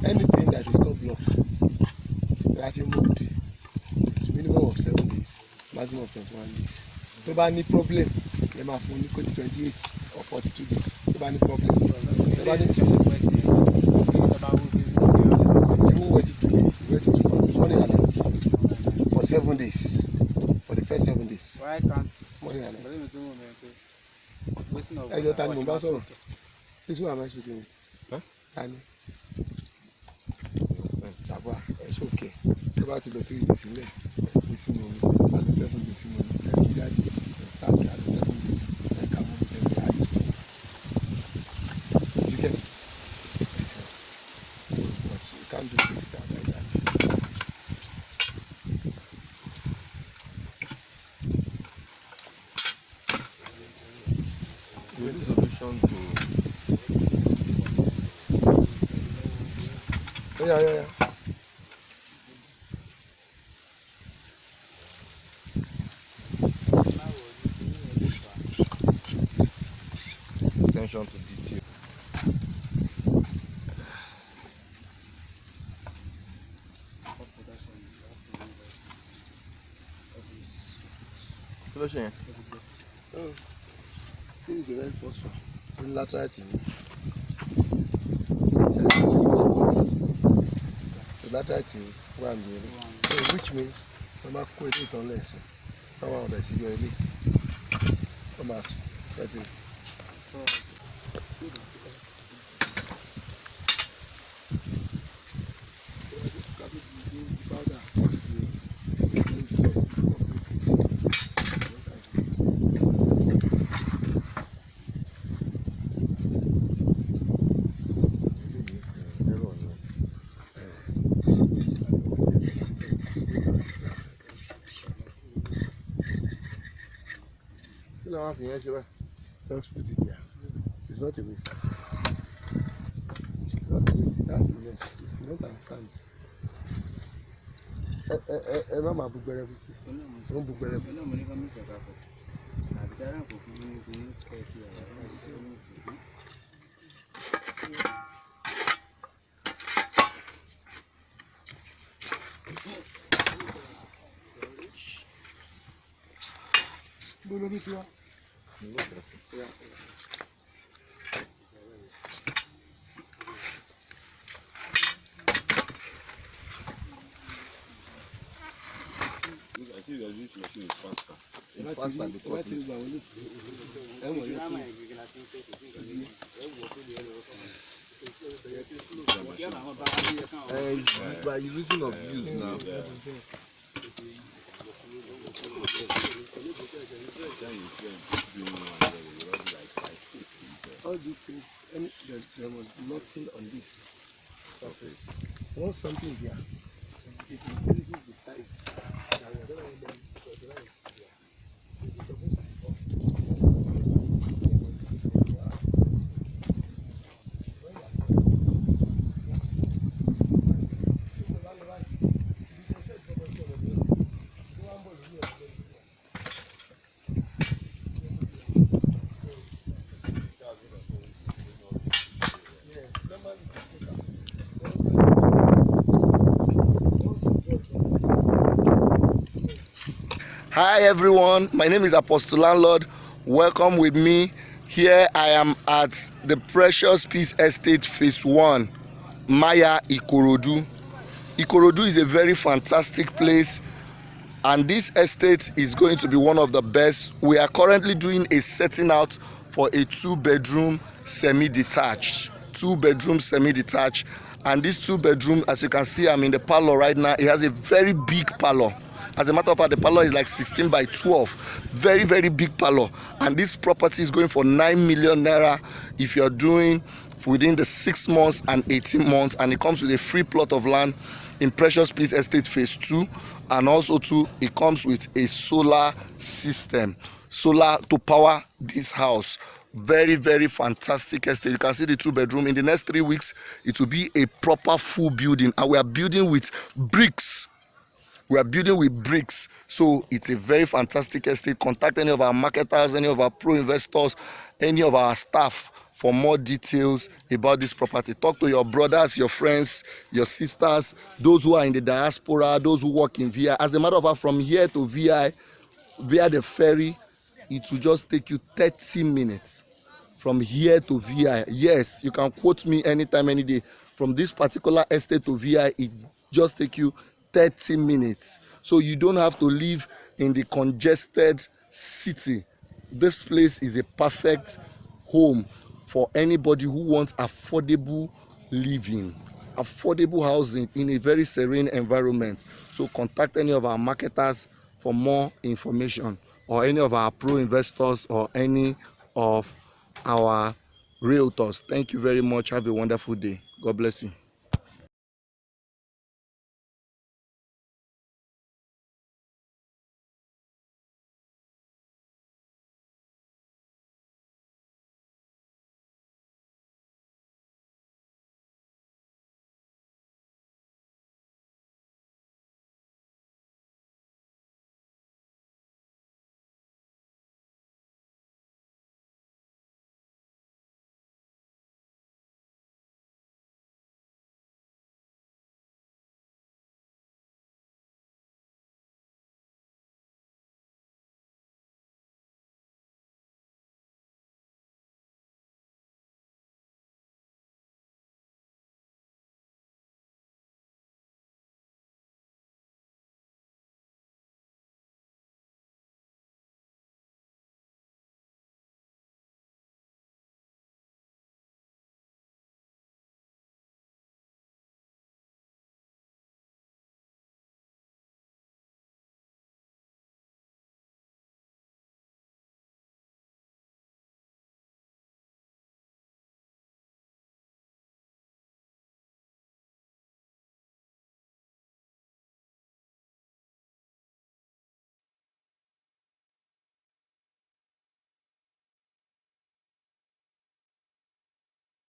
Anything that is called block, that you moved, it's minimum of 7 days, maximum of 21 days. If any problem, you might phone 28 or 42 days. If any problem, you wait it morning and night for 7 days. For the first 7 days. Why can't morning and night? This This one am I speaking with? Huh? Tani. Chaba, it's okay. About to go 3 days in there. This morning, at the 7 days morning, start at the 7 days. Then come home, then we add this one. Did you get it? But you can't do things like that. With the solution to yeah. attention to detail. This is the very first one. Unilateral thing. The lateral thing, one so which means I'm not quite it unless I want to see your elite. That's it. Just put it there. It's not a waste. It's not a waste. That's cement. It's cement and sand. Mama book better. Don't book better. Yeah. I see that this machine is faster. It's That's faster it. because by using of use now. All these things, there was nothing on this surface. Once something here, it increases the size. Hi everyone, my name is Apostle Landlord. Welcome with me. Here I am at the Precious Peace Estate Phase 1, Maya Ikorodu. Ikorodu is a very fantastic place and this estate is going to be one of the best. We are currently doing a setting out for a 2-bedroom semi-detached. 2-bedroom semi-detached, and this 2-bedroom, as you can see, I'm in the parlor right now. It has a very big parlor. As a matter of fact, the parlor is like 16 by 12. Very, very big parlor. And this property is going for 9 million naira if you're doing within the 6 months and 18 months. And it comes with a free plot of land in Precious Peace Estate Phase 2. And also too, it comes with a solar system. Solar to power this house. Very, very fantastic estate. You can see the 2-bedroom. In the next 3 weeks, it will be a proper full building. And we are building with bricks. We are building with bricks, so it's a very fantastic estate. Contact any of our marketers, any of our pro investors, any of our staff for more details about this property. Talk to your brothers, your friends, your sisters, those who are in the diaspora, those who work in VI. As a matter of fact, from here to VI via the ferry, it will just take you 30 minutes from here to VI. Yes, you can quote me anytime, any day. From this particular estate to VI, it just take you 30 minutes. So you don't have to live in the congested city. This place is a perfect home for anybody who wants affordable living, affordable housing in a very serene environment. So contact any of our marketers for more information, or any of our pro investors, or any of our realtors. Thank you very much. Have a wonderful day. God bless you.